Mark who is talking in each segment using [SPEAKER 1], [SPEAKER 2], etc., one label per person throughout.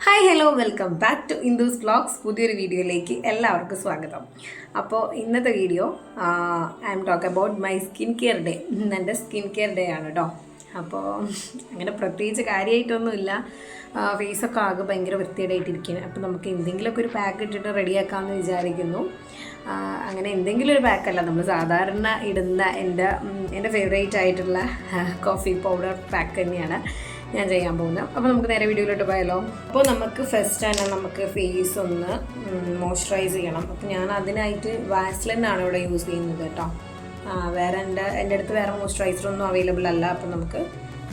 [SPEAKER 1] Hi hello welcome back to Indu's vlogs. പുതിയൊരു വീഡിയോയിലേക്ക് എല്ലാവർക്കും സ്വാഗതം. അപ്പോൾ ഇന്നത്തെ video I'm talk about my skin care day. എൻ്റെ സ്കിൻ കെയർ ഡേ ആണ് കേട്ടോ. അപ്പോൾ അങ്ങനെ പ്രത്യേകിച്ച് കാര്യമായിട്ടൊന്നുമില്ല. ഫേസൊക്കെ ആകെ ഭയങ്കര വൃത്തിയായിട്ടിരിക്കുകയാണ്. അപ്പോൾ നമുക്ക് എന്തെങ്കിലുമൊക്കെ ഒരു പാക്ക് ഇട്ടിട്ട് റെഡിയാക്കാമെന്ന് വിചാരിക്കുന്നു. അങ്ങനെ എന്തെങ്കിലും ഒരു പാക്കല്ല, നമ്മൾ സാധാരണ ഇടുന്ന എൻ്റെ ഫേവറേറ്റ് ആയിട്ടുള്ള കോഫി പൗഡർ പാക്ക് തന്നെയാണ് ഞാൻ ചെയ്യാൻ പോകുന്നത്. അപ്പോൾ നമുക്ക് നേരെ വീഡിയോയിലോട്ട് പോയാലോ. അപ്പോൾ നമുക്ക് ഫസ്റ്റ് തന്നെ നമുക്ക് ഫേസ് ഒന്ന് മോയ്സ്ചറൈസ് ചെയ്യണം. അപ്പോൾ ഞാൻ അതിനായിട്ട് വാസ്ലിൻ ആണ് ഇവിടെ യൂസ് ചെയ്യുന്നത് കേട്ടോ. വേറെ എൻ്റെ അടുത്ത് വേറെ മോയ്സ്ചറൈസറൊന്നും അവൈലബിൾ അല്ല. അപ്പോൾ നമുക്ക്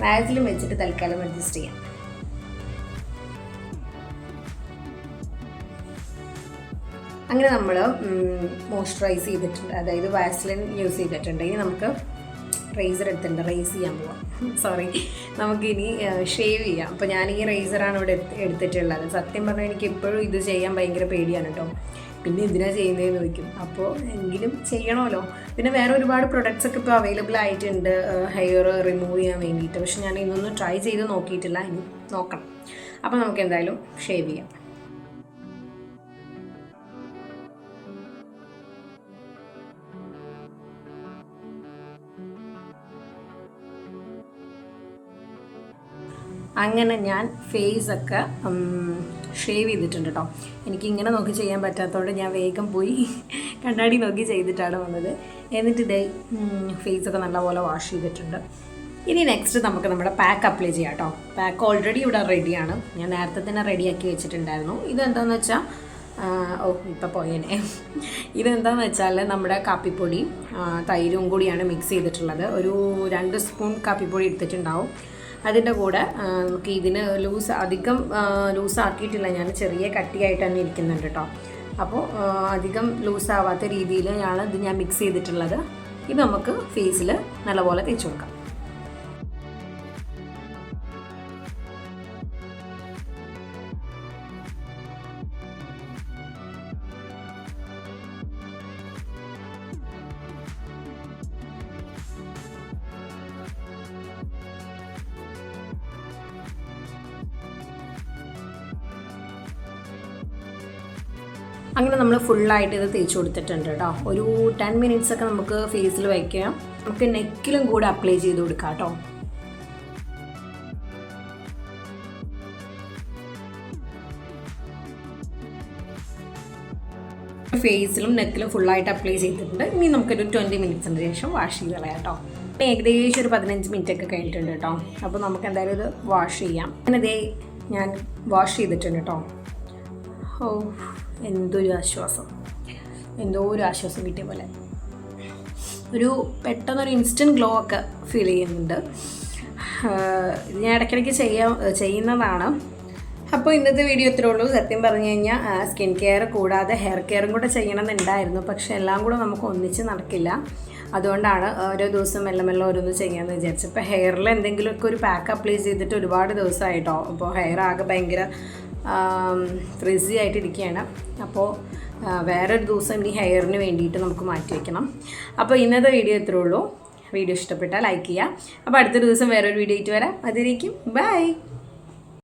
[SPEAKER 1] വാസ്ലിൻ വെച്ചിട്ട് തൽക്കാലം അഡ്ജസ്റ്റ് ചെയ്യാം. അങ്ങനെ നമ്മൾ മോയ്സ്ചറൈസ് ചെയ്തിട്ടുണ്ട്, അതായത് വാസ്ലിൻ യൂസ് ചെയ്തിട്ടുണ്ട്. ഇനി നമുക്ക് റേസർ എടുത്തിട്ടുണ്ട്, റേസ് ചെയ്യാൻ പോവാം. നമുക്കിനി ഷേവ് ചെയ്യാം. അപ്പോൾ ഞാൻ ഈ റേസറാണ് ഇവിടെ എടുത്തിട്ടുള്ളത്. സത്യം പറഞ്ഞാൽ എനിക്ക് എപ്പോഴും ഇത് ചെയ്യാൻ ഭയങ്കര പേടിയാണ് കേട്ടോ. പിന്നെ എന്തിനാണ് ചെയ്യുന്നതെന്ന് ചോദിക്കും. അപ്പോൾ എങ്കിലും ചെയ്യണമല്ലോ. പിന്നെ വേറെ ഒരുപാട് പ്രൊഡക്ട്സ് ഒക്കെ ഇപ്പോൾ അവൈലബിൾ ആയിട്ടുണ്ട് ഹെയർ റിമൂവ് ചെയ്യാൻ വേണ്ടിയിട്ട്. പക്ഷെ ഞാൻ ഇതൊന്നും ട്രൈ ചെയ്ത് നോക്കിയിട്ടില്ല, ഇനി നോക്കണം. അപ്പോൾ നമുക്ക് എന്തായാലും ഷേവ് ചെയ്യാം. അങ്ങനെ ഞാൻ ഫേസൊക്കെ ഷേവ് ചെയ്തിട്ടുണ്ട് കേട്ടോ. എനിക്കിങ്ങനെ നോക്കി ചെയ്യാൻ പറ്റാത്തതുകൊണ്ട് ഞാൻ വേഗം പോയി കണ്ണാടി നോക്കി ചെയ്തിട്ടാണ് വന്നത്. എന്നിട്ട് ഇതേ ഫേസൊക്കെ നല്ലപോലെ വാഷ് ചെയ്തിട്ടുണ്ട്. ഇനി നെക്സ്റ്റ് നമുക്ക് നമ്മുടെ പാക്ക് അപ്ലൈ ചെയ്യാം കേട്ടോ. പാക്ക് ഓൾറെഡി ഇവിടെ റെഡിയാണ്, ഞാൻ നേരത്തെ തന്നെ റെഡിയാക്കി വെച്ചിട്ടുണ്ടായിരുന്നു. ഇതെന്താണെന്ന് വെച്ചാൽ ഇപ്പോൾ പോയേനെ. ഇതെന്താണെന്ന് വെച്ചാൽ നമ്മുടെ കാപ്പിപ്പൊടി തൈരും കൂടിയാണ് മിക്സ് ചെയ്തിട്ടുള്ളത്. ഒരു 2 സ്പൂൺ കാപ്പിപ്പൊടി എടുത്തിട്ടുണ്ടാവും. അതിൻ്റെ കൂടെ നമുക്ക് ഇതിന് അധികം ലൂസാക്കിയിട്ടില്ല, ഞാൻ ചെറിയ കട്ടിയായിട്ട് തന്നെ ഇരിക്കുന്നുണ്ട് കേട്ടോ. അപ്പോൾ അധികം ലൂസാവാത്ത രീതിയിൽ ഞാൻ മിക്സ് ചെയ്തിട്ടുള്ളത്. ഇത് നമുക്ക് ഫേസിൽ നല്ലപോലെ തേച്ച് കൊടുക്കാം. അങ്ങനെ നമ്മൾ ഫുള്ളായിട്ട് ഇത് തേച്ച് കൊടുത്തിട്ടുണ്ട് കേട്ടോ. ഒരു 10 മിനിറ്റ്സ് ഒക്കെ നമുക്ക് ഫേസിൽ വയ്ക്കാം. നമുക്ക് നെക്കിലും കൂടെ അപ്ലൈ ചെയ്ത് കൊടുക്കാം കേട്ടോ. ഫേസിലും നെക്കിലും ഫുള്ളായിട്ട് അപ്ലൈ ചെയ്തിട്ടുണ്ട്. ഇനി നമുക്കൊരു 20 മിനിറ്റ്സിന് ശേഷം വാഷ് ചെയ്ത് കളയാം കേട്ടോ. ഏകദേശം ഒരു 15 മിനിറ്റ് ഒക്കെ കഴിഞ്ഞിട്ടുണ്ട് കേട്ടോ. അപ്പോൾ നമുക്ക് എന്തായാലും ഇത് വാഷ് ചെയ്യാം. അങ്ങനെ ഇതേ ഞാൻ വാഷ് ചെയ്തിട്ടുണ്ട് കേട്ടോ. എന്തോ ഒരു ആശ്വാസം കിട്ടിയ പോലെ, ഒരു പെട്ടെന്നൊരു ഇൻസ്റ്റൻറ്റ് ഗ്ലോ ഒക്കെ ഫീൽ ചെയ്യുന്നുണ്ട്. ഇത് ഞാൻ ഇടയ്ക്കിടയ്ക്ക് ചെയ്യുന്നതാണ്. അപ്പോൾ ഇന്നത്തെ വീഡിയോ ഇത്രേ ഉള്ളൂ. സത്യം പറഞ്ഞു കഴിഞ്ഞാൽ സ്കിൻ കെയർ കൂടാതെ ഹെയർ കെയറും കൂടെ ചെയ്യണമെന്നുണ്ടായിരുന്നു. പക്ഷെ എല്ലാം കൂടെ നമുക്ക് ഒന്നിച്ച് നടക്കില്ല. അതുകൊണ്ടാണ് ഓരോ ദിവസം മെല്ലെ ഓരോന്ന് ചെയ്യാമെന്ന് വിചാരിച്ചു. ഇപ്പോൾ ഹെയറിൽ എന്തെങ്കിലുമൊക്കെ ഒരു പാക്ക് അപ്ലൈ ചെയ്തിട്ട് ഒരുപാട് ദിവസമായിട്ടോ. അപ്പോൾ ഹെയർ ആകെ ഭയങ്കര ഫ്രിസി ആയിട്ടിരിക്കുകയാണ്. അപ്പോൾ വേറൊരു ദിവസം ഇനി ഹെയറിന് വേണ്ടിയിട്ട് നമുക്ക് മാറ്റി വയ്ക്കണം. അപ്പോൾ ഇന്നത്തെ വീഡിയോ ഇത്രേ ഉള്ളൂ. വീഡിയോ ഇഷ്ടപ്പെട്ടാൽ ലൈക്ക് ചെയ്യുക. അപ്പോൾ അടുത്ത ദിവസം വേറൊരു വീഡിയോ ആയിട്ട് വരാം. അതിലേക്കും ബൈ.